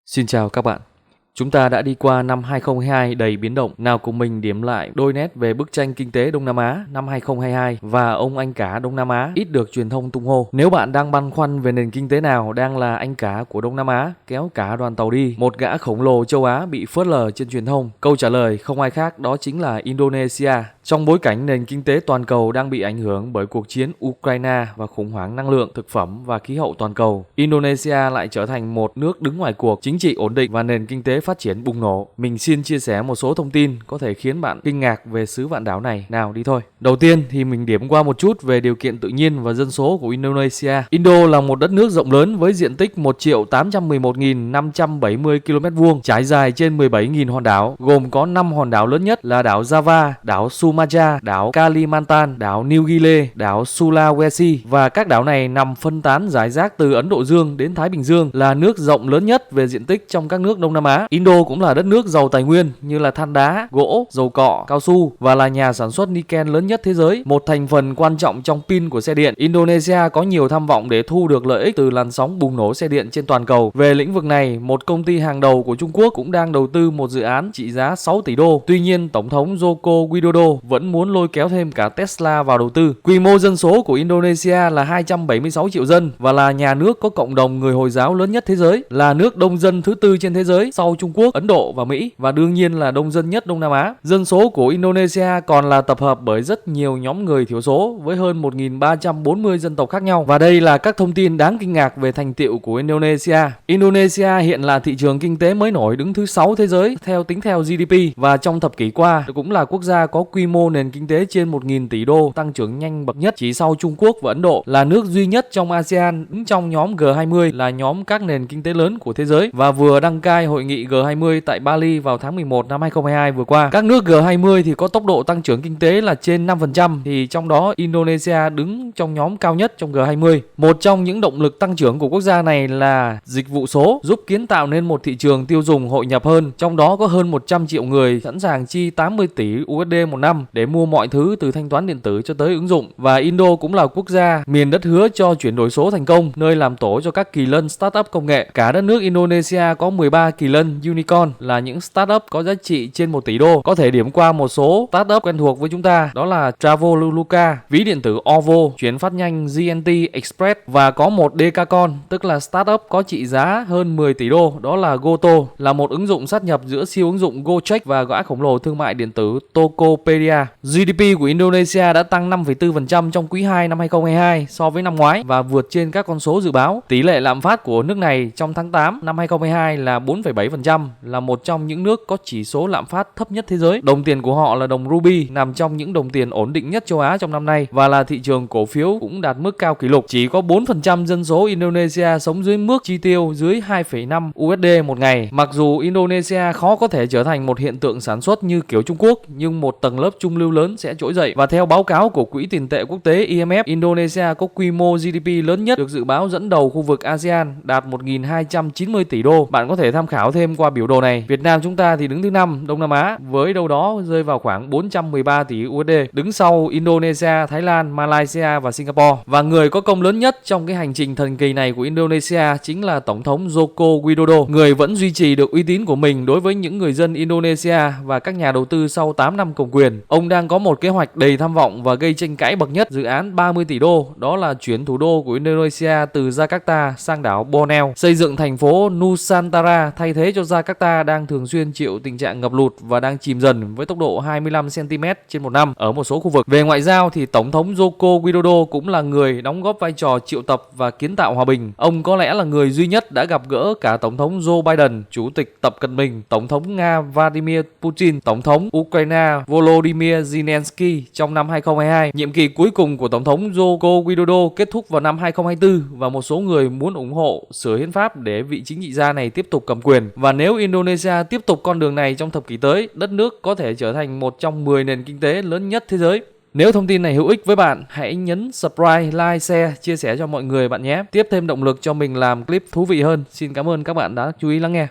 Xin chào các bạn. Chúng ta đã đi qua năm 2022 đầy biến động. Nào cùng mình điểm lại đôi nét về bức tranh kinh tế Đông Nam Á năm 2022 và ông anh cả Đông Nam Á ít được truyền thông tung hô. Nếu bạn đang băn khoăn về nền kinh tế nào đang là anh cả của Đông Nam Á kéo cả đoàn tàu đi, một gã khổng lồ châu Á bị phớt lờ trên truyền thông, câu trả lời không ai khác đó chính là Indonesia. Trong bối cảnh nền kinh tế toàn cầu đang bị ảnh hưởng bởi cuộc chiến Ukraine và khủng hoảng năng lượng, thực phẩm và khí hậu toàn cầu, Indonesia lại trở thành một nước đứng ngoài cuộc, chính trị ổn định và nền kinh tế phát triển bùng nổ. Mình xin chia sẻ một số thông tin có thể khiến bạn kinh ngạc về xứ vạn đảo này. Nào đi thôi. Đầu tiên thì mình điểm qua một chút về điều kiện tự nhiên và dân số của Indonesia. Indo là một đất nước rộng lớn với diện tích 1.811.570 km2, trải dài trên 17.000 hòn đảo, gồm có 5 hòn đảo lớn nhất là đảo Java, đảo Sumatra, đảo Kalimantan, đảo New Guinea, đảo Sulawesi, và các đảo này nằm phân tán rải rác từ Ấn Độ Dương đến Thái Bình Dương, là nước rộng lớn nhất về diện tích trong các nước Đông Nam Á. Indo cũng là đất nước giàu tài nguyên như là than đá, gỗ, dầu cọ, cao su và là nhà sản xuất niken lớn nhất thế giới, một thành phần quan trọng trong pin của xe điện. Indonesia có nhiều tham vọng để thu được lợi ích từ làn sóng bùng nổ xe điện trên toàn cầu. Về lĩnh vực này, một công ty hàng đầu của Trung Quốc cũng đang đầu tư một dự án trị giá 6 tỷ đô. Tuy nhiên, Tổng thống Joko Widodo vẫn muốn lôi kéo thêm cả Tesla vào đầu tư. Quy mô dân số của Indonesia là 276 triệu dân và là nhà nước có cộng đồng người Hồi giáo lớn nhất thế giới, là nước đông dân thứ tư trên thế giới sau Trung Quốc, Ấn Độ và Mỹ, và đương nhiên là đông dân nhất Đông Nam Á. Dân số của Indonesia còn là tập hợp bởi rất nhiều nhóm người thiểu số với hơn 1.340 dân tộc khác nhau. Và đây là các thông tin đáng kinh ngạc về thành tựu của Indonesia. Indonesia hiện là thị trường kinh tế mới nổi đứng thứ 6 thế giới tính theo GDP, và trong thập kỷ qua cũng là quốc gia có quy mô nền kinh tế trên 1.000 tỷ đô, tăng trưởng nhanh bậc nhất chỉ sau Trung Quốc và Ấn Độ, là nước duy nhất trong ASEAN đứng trong nhóm G20, là nhóm các nền kinh tế lớn của thế giới, và vừa đăng cai hội nghị G20 tại Bali vào tháng 11 năm 2022 vừa qua. Các nước G20 thì có tốc độ tăng trưởng kinh tế là trên 5%, thì trong đó Indonesia đứng trong nhóm cao nhất trong G20. Một trong những động lực tăng trưởng của quốc gia này là dịch vụ số, giúp kiến tạo nên một thị trường tiêu dùng hội nhập hơn, trong đó có hơn 100 triệu người sẵn sàng chi 80 tỷ USD một năm để mua mọi thứ từ thanh toán điện tử cho tới ứng dụng. Và Indo cũng là quốc gia miền đất hứa cho chuyển đổi số thành công, nơi làm tổ cho các kỳ lân startup công nghệ. Cả đất nước Indonesia có 13 kỳ lân unicorn, là những startup có giá trị trên 1 tỷ đô. Có thể điểm qua một số startup quen thuộc với chúng ta, đó là Traveloka, ví điện tử OVO, chuyển phát nhanh GNT Express, và có một Decacorn, tức là startup có trị giá hơn 10 tỷ đô, đó là Goto, là một ứng dụng sát nhập giữa siêu ứng dụng Gojek và gã khổng lồ thương mại điện tử Tokopedia. GDP của Indonesia đã tăng 5,4% trong quý 2 năm 2022 so với năm ngoái và vượt trên các con số dự báo. Tỷ lệ lạm phát của nước này trong tháng 8 năm 2022 là 4,7%, là một trong những nước có chỉ số lạm phát thấp nhất thế giới. Đồng tiền của họ là đồng ruby, nằm trong những đồng tiền ổn định nhất châu Á trong năm nay, và là thị trường cổ phiếu cũng đạt mức cao kỷ lục. Chỉ có 4% dân số Indonesia sống dưới mức chi tiêu dưới 2,5 USD một ngày. Mặc dù Indonesia khó có thể trở thành một hiện tượng sản xuất như kiểu Trung Quốc, nhưng một tầng lớp trung lưu lớn sẽ trỗi dậy. Và theo báo cáo của Quỹ tiền tệ quốc tế IMF, Indonesia có quy mô GDP lớn nhất, được dự báo dẫn đầu khu vực ASEAN, đạt 1.290 tỷ đô. Bạn có thể tham khảo thêm qua biểu đồ này. Việt Nam chúng ta thì đứng thứ 5 Đông Nam Á với đâu đó rơi vào khoảng 413 tỷ USD, đứng sau Indonesia, Thái Lan, Malaysia và Singapore. Và người có công lớn nhất trong cái hành trình thần kỳ này của Indonesia chính là Tổng thống Joko Widodo. Người vẫn duy trì được uy tín của mình đối với những người dân Indonesia và các nhà đầu tư sau 8 năm cầm quyền. Ông đang có một kế hoạch đầy tham vọng và gây tranh cãi bậc nhất, dự án 30 tỷ đô, đó là chuyển thủ đô của Indonesia từ Jakarta sang đảo Borneo, xây dựng thành phố Nusantara thay thế cho Jakarta đang thường xuyên chịu tình trạng ngập lụt và đang chìm dần với tốc độ 25 cm trên một năm ở một số khu vực. Về ngoại giao thì Tổng thống Joko Widodo cũng là người đóng góp vai trò triệu tập và kiến tạo hòa bình. Ông có lẽ là người duy nhất đã gặp gỡ cả Tổng thống Joe Biden, Chủ tịch Tập Cận Bình, Tổng thống Nga Vladimir Putin, Tổng thống Ukraine Volodymyr Zelensky trong năm 2022. Nhiệm kỳ cuối cùng của Tổng thống Joko Widodo kết thúc vào năm 2024 và một số người muốn ủng hộ sửa hiến pháp để vị chính trị gia này tiếp tục cầm quyền. Và nếu Indonesia tiếp tục con đường này trong thập kỷ tới, đất nước có thể trở thành một trong 10 nền kinh tế lớn nhất thế giới. Nếu thông tin này hữu ích với bạn, hãy nhấn subscribe, like, share, chia sẻ cho mọi người bạn nhé. Tiếp thêm động lực cho mình làm clip thú vị hơn. Xin cảm ơn các bạn đã chú ý lắng nghe.